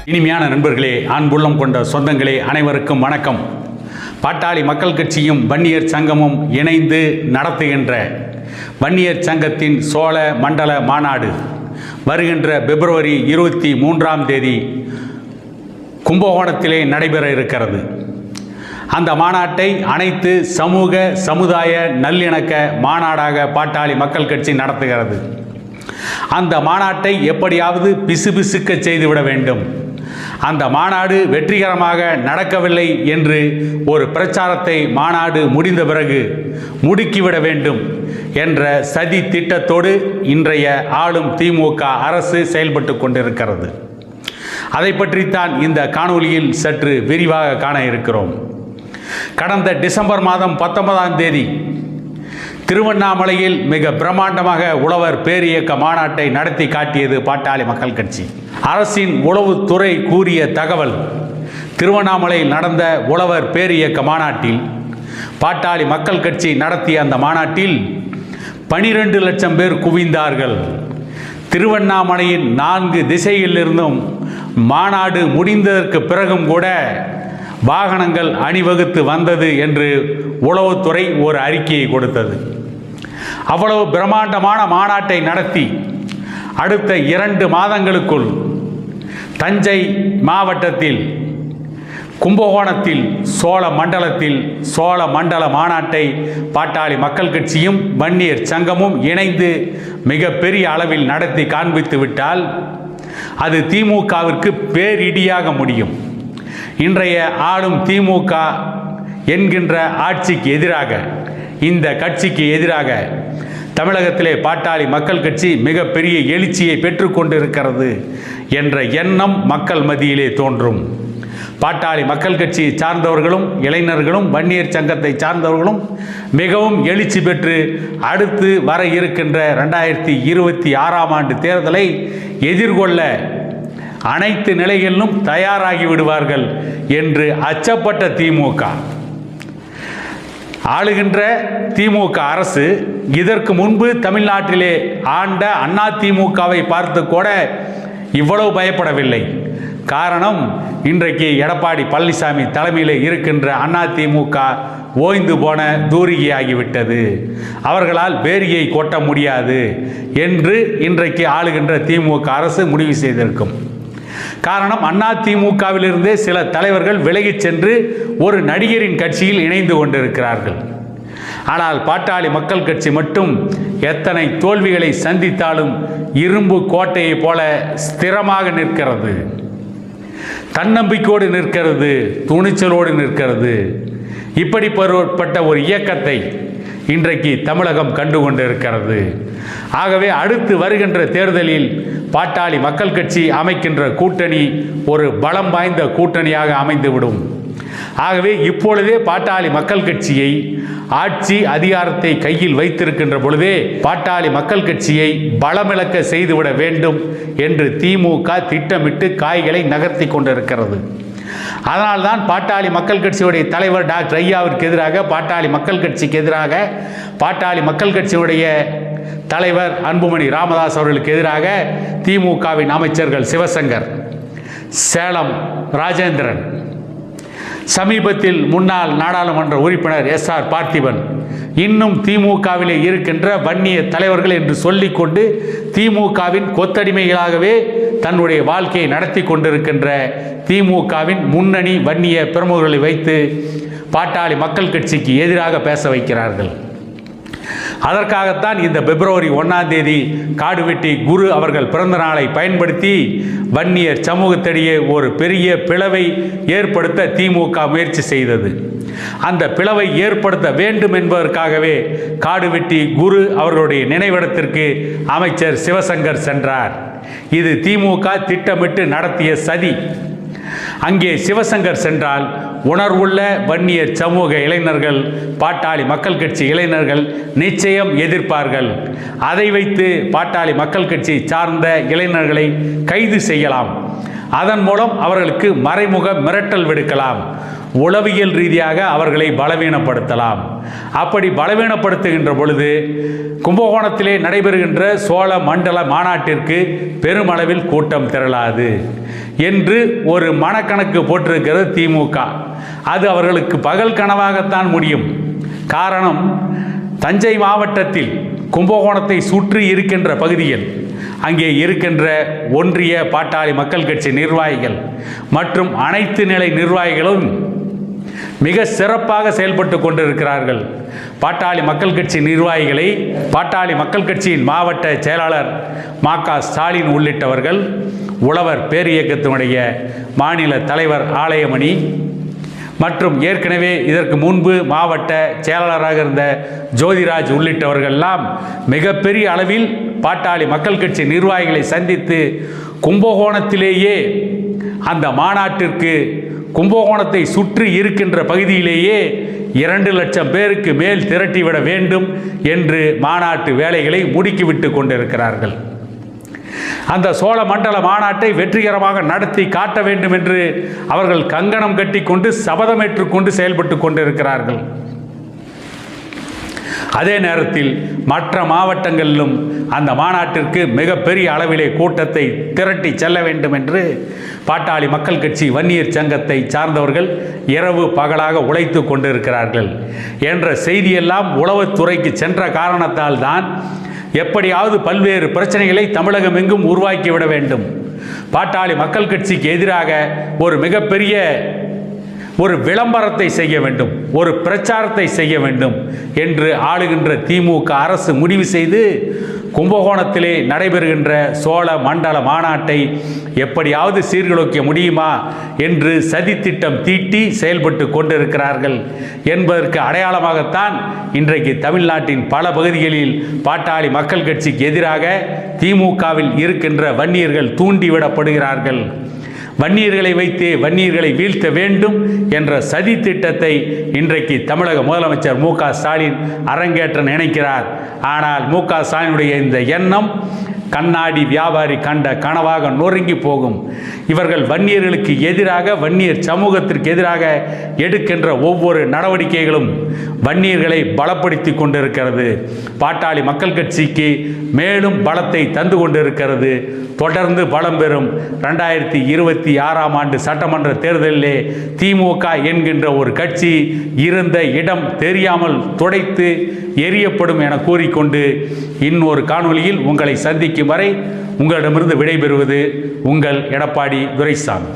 இனிமையான நண்பர்களே, அன்புள்ளம் கொண்ட சொந்தங்களே, அனைவருக்கும் வணக்கம். பாட்டாளி மக்கள் கட்சியும் வன்னியர் சங்கமும் இணைந்து நடத்துகின்ற வன்னியர் சங்கத்தின் சோழ மண்டல மாநாடு வருகின்ற பிப்ரவரி 23 கும்பகோணத்திலே நடைபெற இருக்கிறது. அந்த மாநாட்டை அனைத்து சமூக சமுதாய நல்லிணக்க மாநாடாக பாட்டாளி மக்கள் கட்சி நடத்துகிறது. அந்த மாநாட்டை எப்படியாவது பிசுபிசுக்க செய்துவிட வேண்டும். அந்த மாநாடு வெற்றிகரமாக நடக்கவில்லை என்று ஒரு பிரச்சாரத்தை மாநாடு முடிந்த பிறகு முடுக்கிவிட வேண்டும் என்ற சதி திட்டத்தோடு இன்றைய ஆளும் திமுக அரசு செயல்பட்டு கொண்டிருக்கிறது. அதை பற்றித்தான் இந்த காணொலியில் சற்று விரிவாக காண இருக்கிறோம். கடந்த டிசம்பர் மாதம் 19 திருவண்ணாமலையில் மிக பிரம்மாண்டமாக உழவர் பேரியக்க மாநாட்டை நடத்தி காட்டியது பாட்டாளி மக்கள் கட்சி. அரசின் உளவுத்துறை கூறிய தகவல், திருவண்ணாமலையில் நடந்த உழவர் பேரியக்க மாநாட்டில் பாட்டாளி மக்கள் கட்சி நடத்திய அந்த மாநாட்டில் 12 லட்சம் பேர் குவிந்தார்கள். திருவண்ணாமலையின் 4 திசையிலிருந்தும் மாநாடு முடிந்ததற்கு பிறகும் கூட வாகனங்கள் அணிவகுத்து வந்தது என்று உளவுத்துறை ஒரு அறிக்கையை கொடுத்தது. அவ்வளவு பிரம்மாண்டமான மாநாட்டை நடத்தி அடுத்த 2 மாதங்களுக்குள் தஞ்சை மாவட்டத்தில் கும்பகோணத்தில் சோழ மண்டல மாநாட்டை பாட்டாளி மக்கள் கட்சியும் வன்னியர் சங்கமும் இணைந்து மிகப்பெரிய அளவில் நடத்தி காண்பித்து விட்டால் அது திமுகவிற்கு பேரிடியாக முடியும். இன்றைய ஆளும் திமுக என்கின்ற ஆட்சிக்கு எதிராக, இந்த கட்சிக்கு எதிராக தமிழகத்திலே பாட்டாளி மக்கள் கட்சி மிகப்பெரிய எழுச்சியை பெற்றுக்கொண்டிருக்கிறது என்ற எண்ணம் மக்கள் மத்தியிலே தோன்றும். பாட்டாளி மக்கள் கட்சியை சார்ந்தவர்களும் இளைஞர்களும் வன்னியர் சங்கத்தை சார்ந்தவர்களும் மிகவும் எழுச்சி பெற்று அடுத்து வர இருக்கின்ற 2026 தேர்தலை எதிர்கொள்ள அனைத்து நிலைகளிலும் தயாராகி விடுவார்கள் என்று அச்சப்பட்ட திமுக, ஆளுகின்ற திமுக அரசு இதற்கு முன்பு தமிழ்நாட்டிலே ஆண்ட அண்ணா திமுகவை பார்த்து கூட இவ்வளவு பயப்படவில்லை. காரணம், இன்றைக்கு எடப்பாடி பழனிசாமி தலைமையில் இருக்கின்ற அண்ணா திமுக ஓய்ந்து போன தூரிகையாகிவிட்டது, அவர்களால் வேரியை கொட்ட முடியாது என்று இன்றைக்கு ஆளுகின்ற திமுக அரசு முடிவு செய்திருக்கும். காரணம், அண்ணா திமுகவிலிருந்தே சில தலைவர்கள் விலகிச் சென்று ஒரு நடிகரின் கட்சியில் இணைந்து கொண்டிருக்கிறார்கள். ஆனால் பாட்டாளி மக்கள் கட்சி மட்டும் எத்தனை தோல்விகளை சந்தித்தாலும் இரும்பு கோட்டையை போல ஸ்திரமாக நிற்கிறது, தன்னம்பிக்கையோடு நிற்கிறது, துணிச்சலோடு நிற்கிறது. இப்படிப்பட்ட ஒரு இயக்கத்தை இன்றைக்கு தமிழகம் கண்டு கொண்டிருக்கிறது. ஆகவே அடுத்து வருகின்ற தேர்தலில் பாட்டாளி மக்கள் கட்சி அமைக்கின்ற கூட்டணி ஒரு பலம் வாய்ந்த கூட்டணியாக அமைந்துவிடும். ஆகவே இப்பொழுதே பாட்டாளி மக்கள் கட்சியை ஆட்சி அதிகாரத்தை கையில் வைத்திருக்கின்ற பொழுதே பாட்டாளி மக்கள் கட்சியை பலமிழக்க செய்துவிட வேண்டும் என்று திமுக திட்டமிட்டு காய்களை நகர்த்தி கொண்டிருக்கிறது. அதனால்தான் பாட்டாளி மக்கள் கட்சியுடைய தலைவர் டாக்டர் ஐயாவிற்கு எதிராக, பாட்டாளி மக்கள் கட்சிக்கு எதிராக, பாட்டாளி மக்கள் கட்சியுடைய தலைவர் அன்புமணி ராமதாஸ் அவர்களுக்கு எதிராக திமுகவின் அமைச்சர்கள் சிவசங்கர், சேலம் ராஜேந்திரன், சமீபத்தில் முன்னாள் நாடாளுமன்ற உறுப்பினர் SR பார்த்திபன், இன்னும் திமுகவிலே இருக்கின்ற வன்னிய தலைவர்கள் என்று சொல்லிக்கொண்டு திமுகவின் கொத்தடிமைகளாகவே தன்னுடைய வாழ்க்கையை நடத்தி கொண்டிருக்கின்ற திமுகவின் முன்னணி வன்னிய பிரமுகர்களை வைத்து பாட்டாளி மக்கள் கட்சிக்கு எதிராக பேச வைக்கிறார்கள். அதற்காகத்தான் இந்த பிப்ரவரி 1 காடுவெட்டி குரு அவர்கள் பிறந்த நாளை பயன்படுத்தி வன்னியர் சமூகத்திடையே ஒரு பெரிய பிளவை ஏற்படுத்த திமுக முயற்சி செய்தது. அந்த பிளவை ஏற்படுத்த வேண்டும் என்பதற்காகவே காடுவெட்டி குரு அவர்களுடைய நினைவிடத்திற்கு அமைச்சர் சிவசங்கர் சென்றார். இது திமுக திட்டமிட்டு நடத்திய சதி. அங்கே சிவசங்கர் சென்றால் உணர்வுள்ள வன்னியர் சமூக இளைஞர்கள், பாட்டாளி மக்கள் கட்சி இளைஞர்கள் நிச்சயம் எதிர்ப்பார்கள். அதை வைத்து பாட்டாளி மக்கள் கட்சி சார்ந்த இளைஞர்களை கைது செய்யலாம். அதன் மூலம் அவர்களுக்கு மறைமுக மிரட்டல் விடுக்கலாம். உளவியல் ரீதியாக அவர்களை பலவீனப்படுத்தலாம். அப்படி பலவீனப்படுத்துகின்ற பொழுது கும்பகோணத்திலே நடைபெறுகின்ற சோழ மண்டல மாநாட்டிற்கு பெருமளவில் கூட்டம் திரளாது. என்று ஒரு மனக்கணக்கு போட்டிருக்கிறது திமுக. அது அவர்களுக்கு பகல் கனவாகத்தான் முடியும். காரணம், தஞ்சை மாவட்டத்தில் கும்பகோணத்தை சுற்றி இருக்கின்ற பகுதியில் அங்கே இருக்கின்ற ஒன்றிய பாட்டாளி மக்கள் கட்சி நிர்வாகிகள் மற்றும் அனைத்து நிலை நிர்வாகிகளும் மிக சிறப்பாக செயல்பட்டு கொண்டிருக்கிறார்கள். பாட்டாளி மக்கள் கட்சி நிர்வாகிகளை பாட்டாளி மக்கள் கட்சியின் மாவட்ட செயலாளர் மா.க. ஸ்டாலின் உள்ளிட்டவர்கள், உழவர் பேரியக்கத்தினுடைய மாநில தலைவர் ஆலயமணி மற்றும் ஏற்கனவே இதற்கு முன்பு மாவட்ட செயலாளராக இருந்த ஜோதிராஜ் உள்ளிட்டவர்கள்லாம் மிகப்பெரிய அளவில் பாட்டாளி மக்கள் கட்சி நிர்வாகிகளை சந்தித்து கும்பகோணத்திலேயே அந்த மாநாட்டிற்கு கும்பகோணத்தை சுற்றி இருக்கின்ற பகுதியிலேயே 2 லட்சம் பேருக்கு மேல் திரட்டிவிட வேண்டும் என்று மாநாட்டு வேலைகளை முடுக்கிவிட்டு கொண்டிருக்கிறார்கள். அந்த சோழ மண்டல மாநாட்டை வெற்றிகரமாக நடத்தி காட்ட வேண்டும் என்று அவர்கள் கங்கணம் கட்டி கொண்டு சபதமேற்றுக்கொண்டு செயல்பட்டு கொண்டிருக்கிறார்கள். அதே நேரத்தில் மற்ற மாவட்டங்களிலும் அந்த மாநாட்டிற்கு மிகப்பெரிய அளவிலே கூட்டத்தை திரட்டி செல்ல வேண்டும் என்று பாட்டாளி மக்கள் கட்சி வன்னியர் சங்கத்தை சார்ந்தவர்கள் இரவு பகலாக உழைத்து கொண்டிருக்கிறார்கள் என்ற செய்தியெல்லாம் உளவுத்துறைக்கு சென்ற காரணத்தால் தான் எப்படியாவது பல்வேறு பிரச்சனைகளை தமிழகம் எங்கும் உருவாக்கிவிட வேண்டும், பாட்டாளி மக்கள் கட்சிக்கு எதிராக ஒரு மிகப்பெரிய ஒரு விளம்பரத்தை செய்ய வேண்டும், ஒரு பிரச்சாரத்தை செய்ய வேண்டும் என்று ஆளுகின்ற திமுக அரசு முடிவு செய்து கும்பகோணத்திலே நடைபெறுகின்ற சோழ மண்டல மாநாட்டை எப்படியாவது சீர்குலைக்க முடியுமா என்று சதித்திட்டம் தீட்டி செயல்பட்டு கொண்டிருக்கிறார்கள் என்பதற்கு அடையாளமாகத்தான் இன்றைக்கு தமிழ்நாட்டின் பல பகுதிகளில் பாட்டாளி மக்கள் கட்சிக்கு எதிராக திமுகவில் இருக்கின்ற வன்னியர்கள் தூண்டிவிடப்படுகிறார்கள். வன்னியர்களை வைத்து வன்னியர்களை வீழ்த்த வேண்டும் என்ற சதி திட்டத்தை இன்றைக்கு தமிழக முதலமைச்சர் மு.க. ஸ்டாலின் அரங்கேற்ற நினைக்கிறார். ஆனால் மு.க. ஸ்டாலினுடைய இந்த எண்ணம் கண்ணாடி வியாபாரி கண்ட கனவாக நொறுங்கி போகும். இவர்கள் வன்னியர்களுக்கு எதிராக, வன்னியர் சமூகத்திற்கு எதிராக எடுக்கின்ற ஒவ்வொரு நடவடிக்கைகளும் வன்னியர்களை பலப்படுத்தி கொண்டிருக்கிறது. பாட்டாளி மக்கள் கட்சிக்கு மேலும் பலத்தை தந்து கொண்டிருக்கிறது. தொடர்ந்து பலம் பெறும் 2026ஆம் ஆண்டு சட்டமன்ற தேர்தலிலே திமுக என்கின்ற ஒரு கட்சி இருந்த இடம் தெரியாமல் துடைத்து எரியப்படும் என கூறிக்கொண்டு இன்னொரு காணொளியில் உங்களை சந்திக்கும் வரை உங்களிடமிருந்து விடைபெறுவது உங்கள் எடப்பாடி துரைசாமி.